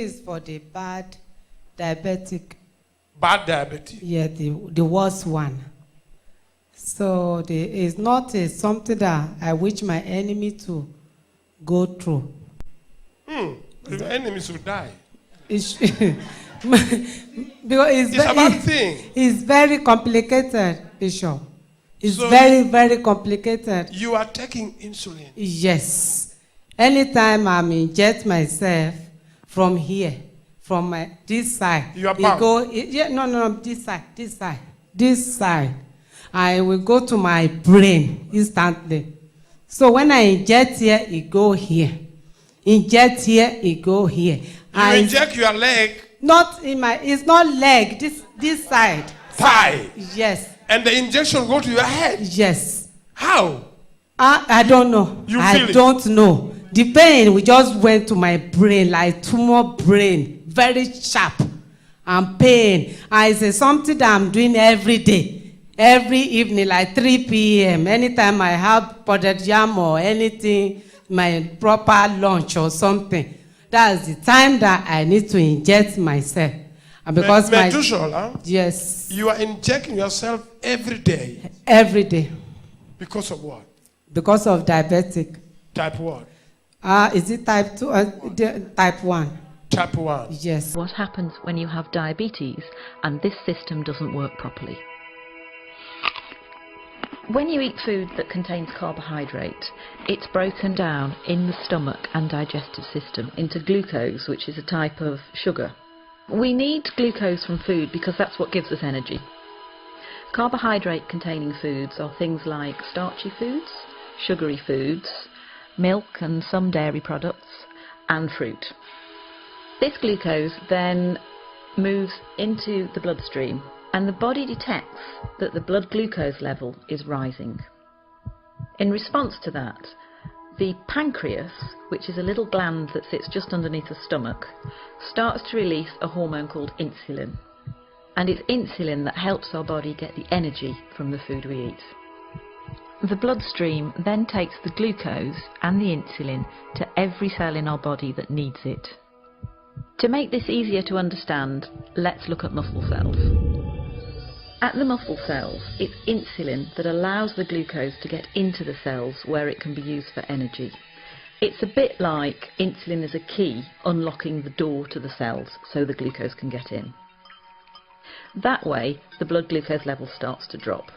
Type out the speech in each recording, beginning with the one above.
is for the bad diabetic. Bad diabetes. Yeah, the worst one. So it's not something that I wish my enemy to go through. The enemies will die. Because it's a bad thing. It's very complicated, Bishop. It's So very, very complicated. You are taking insulin. Yes. Anytime I inject myself from here, from this side, you are bound. This side, I will go to my brain instantly. So when I inject here, it go here. Inject here, it go here. You inject your leg. It's not leg. This side. Thigh. Yes. And the injection go to your head. Yes. How? I don't know. I don't know. The pain we just went to my brain, like tumor brain, very sharp and pain. I say something that I'm doing every day, every evening, like 3 p.m. Anytime I have potted jam or anything, my proper lunch or something, that's the time that I need to inject myself. And because mojishola, yes, you are injecting yourself every day. Every day. Because of what? Because of diabetic. Type what? Is it type 2? Type 1. Type 1. Yes. What happens when you have diabetes and this system doesn't work properly? When you eat food that contains carbohydrate, it's broken down in the stomach and digestive system into glucose, which is a type of sugar. We need glucose from food because that's what gives us energy. Carbohydrate containing foods are things like starchy foods, sugary foods, milk and some dairy products, and fruit. This glucose then moves into the bloodstream, and the body detects that the blood glucose level is rising. In response to that, the pancreas, which is a little gland that sits just underneath the stomach, starts to release a hormone called insulin. And it's insulin that helps our body get the energy from the food we eat. The bloodstream then takes the glucose and the insulin to every cell in our body that needs it. To make this easier to understand, let's look at muscle cells. At the muscle cells, it's insulin that allows the glucose to get into the cells where it can be used for energy. It's a bit like insulin is a key unlocking the door to the cells so the glucose can get in. That way, the blood glucose level starts to drop.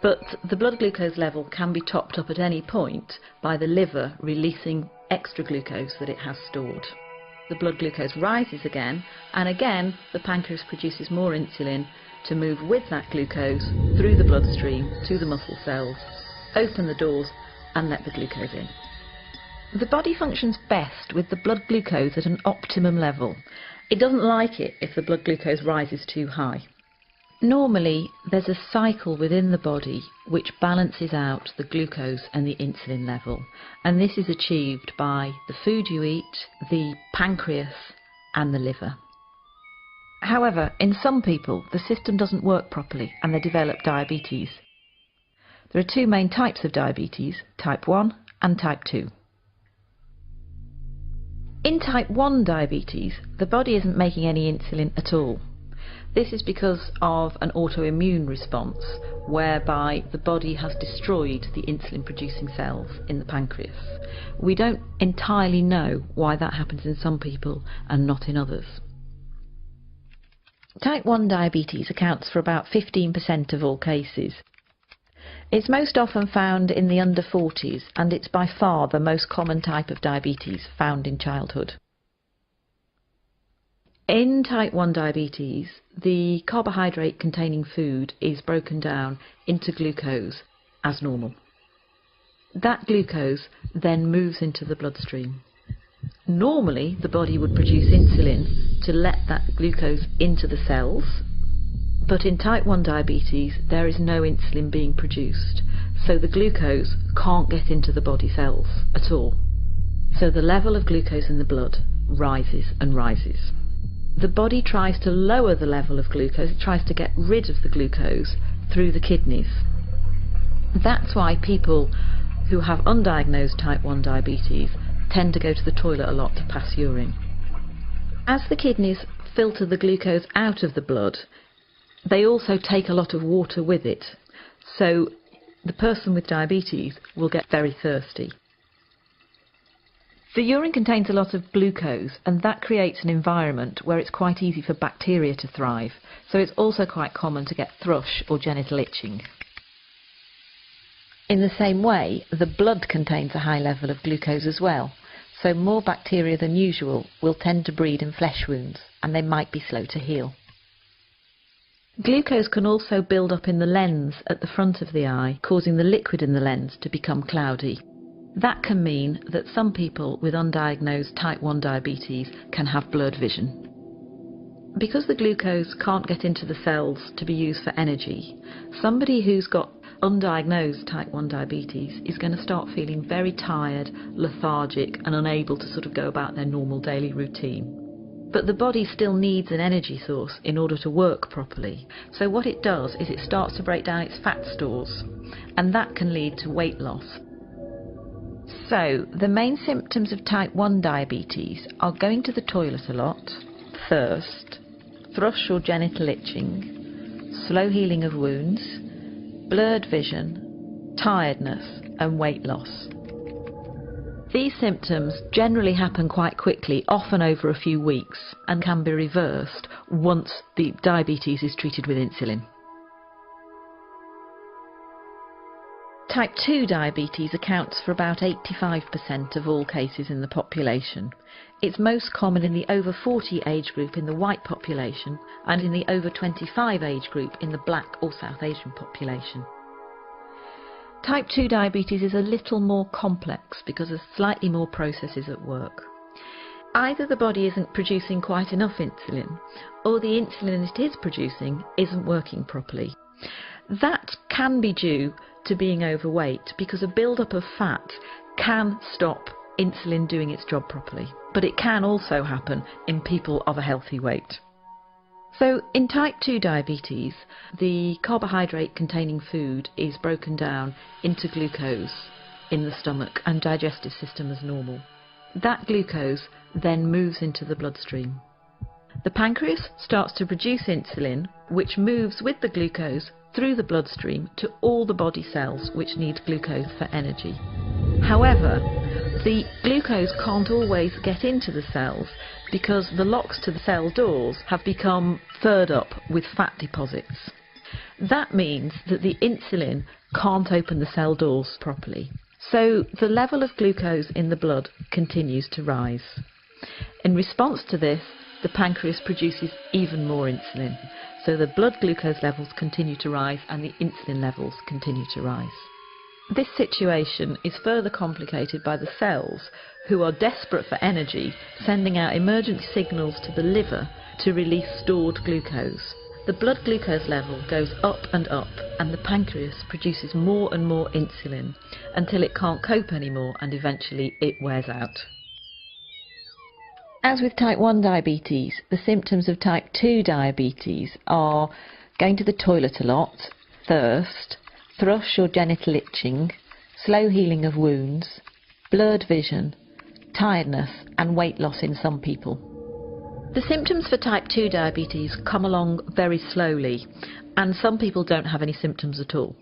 But the blood glucose level can be topped up at any point by the liver releasing extra glucose that it has stored. The blood glucose rises again, and again the pancreas produces more insulin to move with that glucose through the bloodstream to the muscle cells, open the doors and let the glucose in. The body functions best with the blood glucose at an optimum level. It doesn't like it if the blood glucose rises too high. Normally, there's a cycle within the body which balances out the glucose and the insulin level, and this is achieved by the food you eat, the pancreas and the liver. However, in some people, the system doesn't work properly and they develop diabetes. There are two main types of diabetes, type 1 and type 2. In type 1 diabetes, the body isn't making any insulin at all. This is because of an autoimmune response whereby the body has destroyed the insulin-producing cells in the pancreas. We don't entirely know why that happens in some people and not in others. Type 1 diabetes accounts for about 15% of all cases. It's most often found in the under 40s, and it's by far the most common type of diabetes found in childhood. In type 1 diabetes, the carbohydrate containing food is broken down into glucose as normal. That glucose then moves into the bloodstream. Normally, the body would produce insulin to let that glucose into the cells, but in type 1 diabetes there is no insulin being produced, so the glucose can't get into the body cells at all. So the level of glucose in the blood rises and rises. The body tries to lower the level of glucose, it tries to get rid of the glucose through the kidneys. That's why people who have undiagnosed type 1 diabetes tend to go to the toilet a lot to pass urine. As the kidneys filter the glucose out of the blood, they also take a lot of water with it. So the person with diabetes will get very thirsty. The urine contains a lot of glucose, and that creates an environment where it's quite easy for bacteria to thrive. So it's also quite common to get thrush or genital itching. In the same way, the blood contains a high level of glucose as well. So more bacteria than usual will tend to breed in flesh wounds, and they might be slow to heal. Glucose can also build up in the lens at the front of the eye, causing the liquid in the lens to become cloudy. That can mean that some people with undiagnosed type 1 diabetes can have blurred vision. Because the glucose can't get into the cells to be used for energy, somebody who's got undiagnosed type 1 diabetes is going to start feeling very tired, lethargic and unable to sort of go about their normal daily routine. But the body still needs an energy source in order to work properly. So what it does is it starts to break down its fat stores, and that can lead to weight loss. So the main symptoms of type 1 diabetes are going to the toilet a lot, thirst, thrush or genital itching, slow healing of wounds, blurred vision, tiredness and weight loss. These symptoms generally happen quite quickly, often over a few weeks, and can be reversed once the diabetes is treated with insulin. Type 2 diabetes accounts for about 85% of all cases in the population. It's most common in the over 40 age group in the white population and in the over 25 age group in the black or South Asian population. Type 2 diabetes is a little more complex because there's slightly more processes at work. Either the body isn't producing quite enough insulin, or the insulin it is producing isn't working properly. That can be due to being overweight, because a build-up of fat can stop insulin doing its job properly. But it can also happen in people of a healthy weight. So in type 2 diabetes, the carbohydrate-containing food is broken down into glucose in the stomach and digestive system as normal. That glucose then moves into the bloodstream. The pancreas starts to produce insulin, which moves with the glucose through the bloodstream to all the body cells which need glucose for energy. However, the glucose can't always get into the cells because the locks to the cell doors have become furred up with fat deposits. That means that the insulin can't open the cell doors properly. So the level of glucose in the blood continues to rise. In response to this, the pancreas produces even more insulin. So the blood glucose levels continue to rise and the insulin levels continue to rise. This situation is further complicated by the cells, who are desperate for energy, sending out emergency signals to the liver to release stored glucose. The blood glucose level goes up, and the pancreas produces more and more insulin until it can't cope anymore and eventually it wears out. As with type 1 diabetes, the symptoms of type 2 diabetes are going to the toilet a lot, thirst, thrush or genital itching, slow healing of wounds, blurred vision, tiredness and weight loss in some people. The symptoms for type 2 diabetes come along very slowly, and some people don't have any symptoms at all.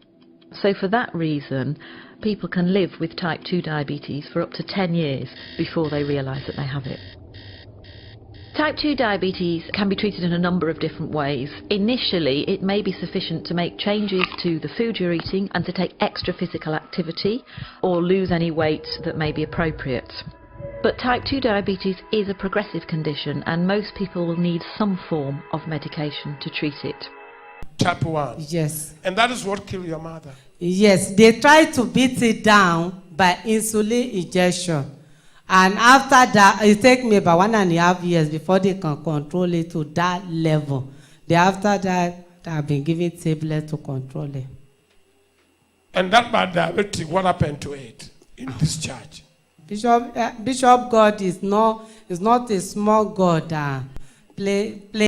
So for that reason, people can live with type 2 diabetes for up to 10 years before they realise that they have it. Type 2 diabetes can be treated in a number of different ways. Initially, it may be sufficient to make changes to the food you're eating and to take extra physical activity or lose any weight that may be appropriate. But type 2 diabetes is a progressive condition and most people will need some form of medication to treat it. Type 1. Yes. And that is what killed your mother. Yes, they try to beat it down by insulin injection. And after that, it takes me about 1.5 years before they can control it to that level. After that, I've been given tablets to control it. And that bad diabetes, what happened to it in this church? Bishop God is not a small God. Play